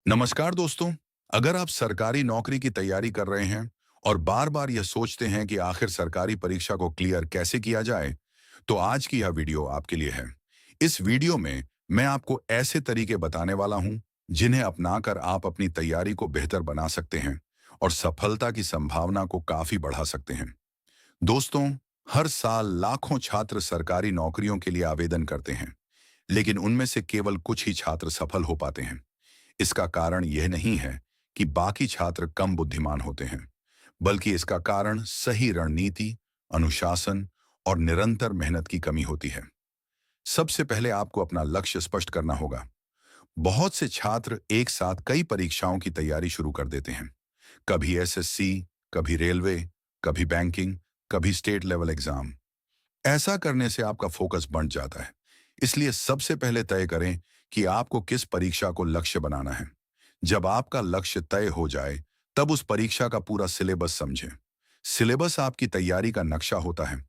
नमस्कार दोस्तों। अगर आप सरकारी नौकरी की तैयारी कर रहे हैं और बार बार यह सोचते हैं कि आखिर सरकारी परीक्षा को क्लियर कैसे किया जाए, तो आज की यह वीडियो आपके लिए है। इस वीडियो में मैं आपको ऐसे तरीके बताने वाला हूं जिन्हें अपनाकर आप अपनी तैयारी को बेहतर बना सकते हैं और सफलता की संभावना को काफी बढ़ा सकते हैं। दोस्तों, हर साल लाखों छात्र सरकारी नौकरियों के लिए आवेदन करते हैं, लेकिन उनमें से केवल कुछ ही छात्र सफल हो पाते हैं। इसका कारण यह नहीं है कि बाकी छात्र कम बुद्धिमान होते हैं, बल्कि इसका कारण सही रणनीति, अनुशासन और निरंतर मेहनत की कमी होती है। सबसे पहले आपको अपना लक्ष्य स्पष्ट करना होगा। बहुत से छात्र एक साथ कई परीक्षाओं की तैयारी शुरू कर देते हैं। कभी एसएससी, कभी रेलवे, कभी बैंकिंग, कभी स्टेट लेवल एग्जाम। ऐसा करने से आपका फोकस बढ़ जाता है। इसलिए सबसे पहले तय करें कि आपको किस परीक्षा को लक्ष्य बनाना है। जब आपका लक्ष्य तय हो जाए, तब उस परीक्षा का पूरा सिलेबस समझें। सिलेबस आपकी तैयारी का नक्शा होता है।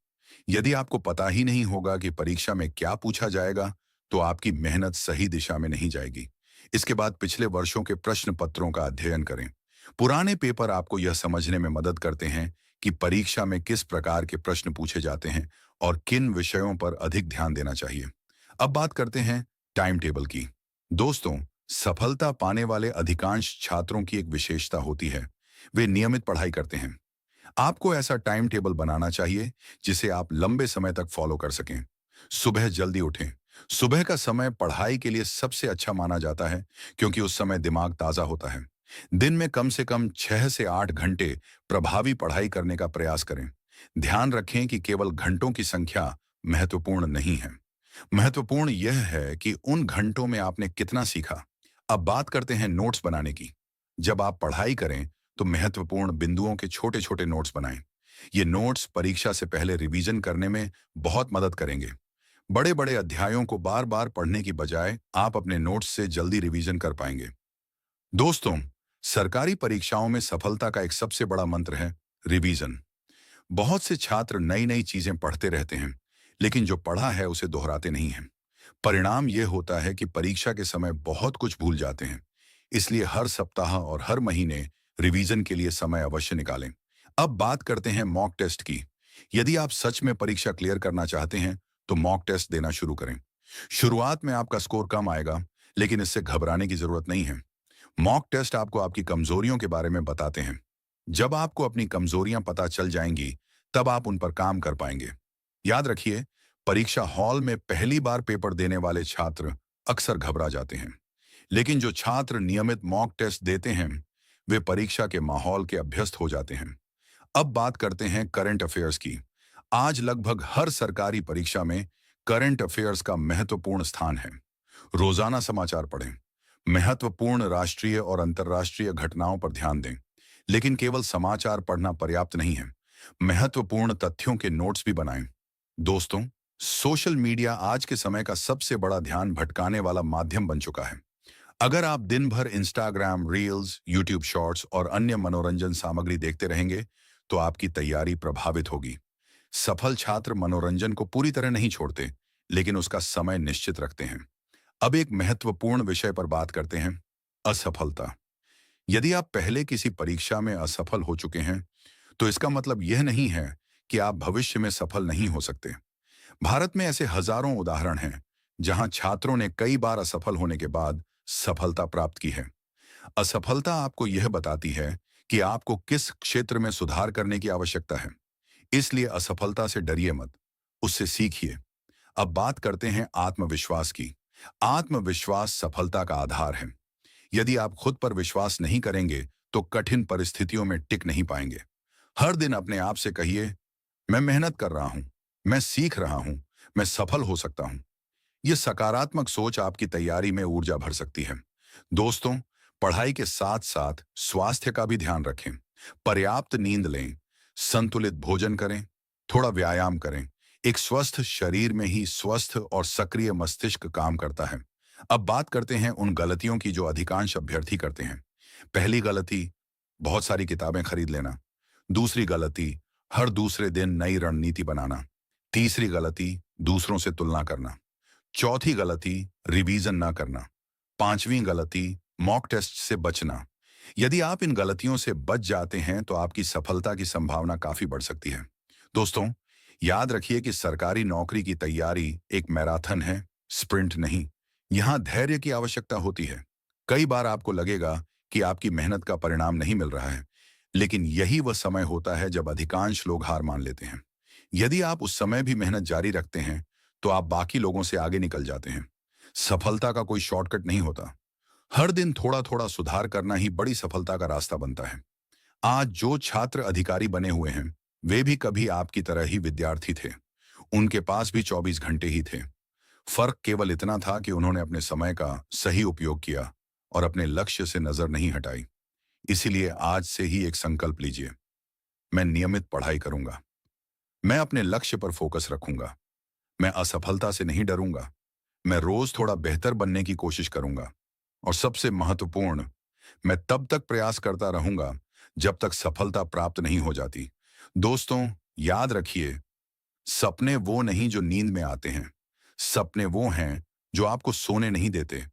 यदि आपको पता ही नहीं होगा कि परीक्षा में क्या पूछा जाएगा, तो आपकी मेहनत सही दिशा में नहीं जाएगी। इसके बाद पिछले वर्षों के प्रश्न पत्रों का अध्ययन करें। पुराने पेपर आपको यह समझने में मदद करते हैं कि परीक्षा में किस प्रकार के प्रश्न पूछे जाते हैं और किन विषयों पर अधिक ध्यान देना चाहिए। अब बात करते हैं टाइम टेबल की। दोस्तों, सफलता पाने वाले अधिकांश छात्रों की एक विशेषता होती है, वे नियमित पढ़ाई करते हैं। आपको ऐसा टाइम टेबल बनाना चाहिए जिसे आप लंबे समय तक फॉलो कर सकें। सुबह जल्दी उठें। सुबह का समय पढ़ाई के लिए सबसे अच्छा माना जाता है, क्योंकि उस समय दिमाग ताजा होता है। दिन में कम से कम 6 से 8 घंटे प्रभावी पढ़ाई करने का प्रयास करें। ध्यान रखें कि केवल घंटों की संख्या महत्वपूर्ण नहीं है। महत्वपूर्ण यह है कि उन घंटों में आपने कितना सीखा। अब बात करते हैं नोट्स बनाने की। जब आप पढ़ाई करें, तो महत्वपूर्ण बिंदुओं के छोटे छोटे नोट्स बनाएं। ये नोट्स परीक्षा से पहले रिवीजन करने में बहुत मदद करेंगे। बड़े बड़े अध्यायों को बार बार पढ़ने की बजाय आप अपने नोट्स से जल्दी रिवीजन कर पाएंगे। दोस्तों, सरकारी परीक्षाओं में सफलता का एक सबसे बड़ा मंत्र है रिवीजन। बहुत से छात्र नई नई चीजें पढ़ते रहते हैं, लेकिन जो पढ़ा है उसे दोहराते नहीं हैं। परिणाम यह होता है कि परीक्षा के समय बहुत कुछ भूल जाते हैं। इसलिए हर सप्ताह और हर महीने रिवीजन के लिए समय अवश्य निकालें। अब बात करते हैं मॉक टेस्ट की। यदि आप सच में परीक्षा क्लियर करना चाहते हैं, तो मॉक टेस्ट देना शुरू करें। शुरुआत में आपका स्कोर कम आएगा, लेकिन इससे घबराने की जरूरत नहीं है। मॉक टेस्ट आपको आपकी कमजोरियों के बारे में बताते हैं। जब आपको अपनी कमजोरियां पता चल जाएंगी, तब आप उन पर काम कर पाएंगे। याद रखिए, परीक्षा हॉल में पहली बार पेपर देने वाले छात्र अक्सर घबरा जाते हैं, लेकिन जो छात्र नियमित मॉक टेस्ट देते हैं, वे परीक्षा के माहौल के अभ्यस्त हो जाते हैं। अब बात करते हैं करंट अफेयर्स की। आज लगभग हर सरकारी परीक्षा में करंट अफेयर्स का महत्वपूर्ण स्थान है। रोजाना समाचार पढ़ें। महत्वपूर्ण राष्ट्रीय और अंतर्राष्ट्रीय घटनाओं पर ध्यान दें। लेकिन केवल समाचार पढ़ना पर्याप्त नहीं है। महत्वपूर्ण तथ्यों के नोट्स भी बनाएं। दोस्तों, सोशल मीडिया आज के समय का सबसे बड़ा ध्यान भटकाने वाला माध्यम बन चुका है। अगर आप दिन भर इंस्टाग्राम रील्स, यूट्यूब शॉर्ट्स और अन्य मनोरंजन सामग्री देखते रहेंगे, तो आपकी तैयारी प्रभावित होगी। सफल छात्र मनोरंजन को पूरी तरह नहीं छोड़ते, लेकिन उसका समय निश्चित रखते हैं। अब एक महत्वपूर्ण विषय पर बात करते हैं, असफलता। यदि आप पहले किसी परीक्षा में असफल हो चुके हैं, तो इसका मतलब यह नहीं है कि आप भविष्य में सफल नहीं हो सकते। भारत में ऐसे हजारों उदाहरण हैं जहां छात्रों ने कई बार असफल होने के बाद सफलता प्राप्त की है। असफलता आपको यह बताती है कि आपको किस क्षेत्र में सुधार करने की आवश्यकता है। इसलिए असफलता से डरिए मत, उससे सीखिए। अब बात करते हैं आत्मविश्वास की। आत्मविश्वास सफलता का आधार है। यदि आप खुद पर विश्वास नहीं करेंगे, तो कठिन परिस्थितियों में टिक नहीं पाएंगे। हर दिन अपने आप से कहिए, मैं मेहनत कर रहा हूं, मैं सीख रहा हूं, मैं सफल हो सकता हूं। यह सकारात्मक सोच आपकी तैयारी में ऊर्जा भर सकती है। दोस्तों, पढ़ाई के साथ साथ स्वास्थ्य का भी ध्यान रखें। पर्याप्त नींद लें, संतुलित भोजन करें, थोड़ा व्यायाम करें। एक स्वस्थ शरीर में ही स्वस्थ और सक्रिय मस्तिष्क काम करता है। अब बात करते हैं उन गलतियों की जो अधिकांश अभ्यर्थी करते हैं। पहली गलती, बहुत सारी किताबें खरीद लेना। दूसरी गलती, हर दूसरे दिन नई रणनीति बनाना। तीसरी गलती, दूसरों से तुलना करना। चौथी गलती, रिवीजन ना करना। पांचवी गलती, मॉक टेस्ट से बचना। यदि आप इन गलतियों से बच जाते हैं तो आपकी सफलता की संभावना काफी बढ़ सकती है। दोस्तों, याद रखिए कि सरकारी नौकरी की तैयारी एक मैराथन है, स्प्रिंट नहीं। यहां धैर्य की आवश्यकता होती है। कई बार आपको लगेगा कि आपकी मेहनत का परिणाम नहीं मिल रहा है, लेकिन यही वह समय होता है जब अधिकांश लोग हार मान लेते हैं। यदि आप उस समय भी मेहनत जारी रखते हैं, तो आप बाकी लोगों से आगे निकल जाते हैं। सफलता का कोई शॉर्टकट नहीं होता। हर दिन थोड़ा थोड़ा सुधार करना ही बड़ी सफलता का रास्ता बनता है। आज जो छात्र अधिकारी बने हुए हैं, वे भी कभी आपकी तरह ही विद्यार्थी थे। उनके पास भी 24 घंटे ही थे। फर्क केवल इतना था कि उन्होंने अपने समय का सही उपयोग किया और अपने लक्ष्य से नजर नहीं हटाई। इसीलिए आज से ही एक संकल्प लीजिए। मैं नियमित पढ़ाई करूंगा। मैं अपने लक्ष्य पर फोकस रखूंगा। मैं असफलता से नहीं डरूंगा। मैं रोज थोड़ा बेहतर बनने की कोशिश करूंगा। और सबसे महत्वपूर्ण, मैं तब तक प्रयास करता रहूंगा जब तक सफलता प्राप्त नहीं हो जाती। दोस्तों, याद रखिए, सपने वो नहीं जो नींद में आते हैं। सपने वो हैं जो आपको सोने नहीं देते।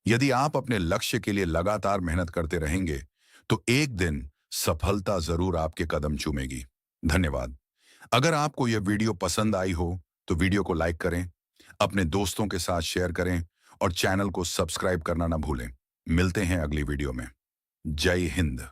यदि आप अपने लक्ष्य के लिए लगातार मेहनत करते रहेंगे, तो एक दिन सफलता जरूर आपके कदम चूमेगी। धन्यवाद। अगर आपको यह वीडियो पसंद आई हो, तो वीडियो को लाइक करें, अपने दोस्तों के साथ शेयर करें और चैनल को सब्सक्राइब करना ना भूलें। मिलते हैं अगली वीडियो में। जय हिंद।